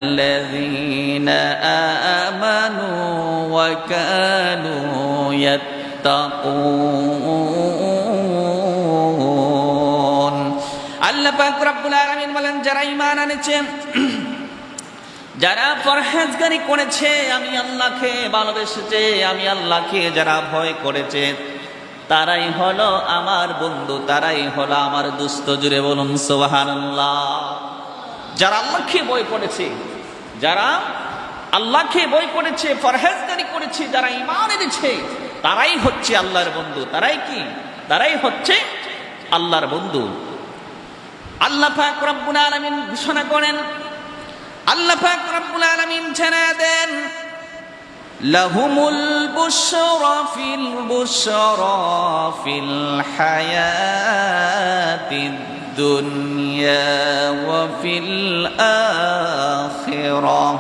الذين آمنوا وكانوا يتقون আল্লাহ পাক রব্বুল আলামিন বলেন যারা ঈমান এনেছে যারা পরহেজগারি করেছে আমি আল্লাহকে ভালোবেসেছে আমি আল্লাহকে যারা ভয় করেছে তারাই হলো আমার বন্ধু তারাই হলো আমার দোস্ত জুড়ে বলুন সুবহানাল্লাহ যারা আল্লাহকে ভয় করেছে যারা আল্লাহকে ভয় করেছে পরহেজগারি করেছে যারা ঈমান এনেছে তারাই হচ্ছে আল্লাহর বন্ধু তারাই কি তারাই হচ্ছে আল্লাহর বন্ধু আল্লাহ পাক রব্বুল আলামিন ঘোষণা করেন আল্লাহ পাক রব্বুল আলামিন জানা দেন লাহুমুল বুশরা ফিল হায়াতিদ দুনিয়া ওয়া ফিল আখিরাহ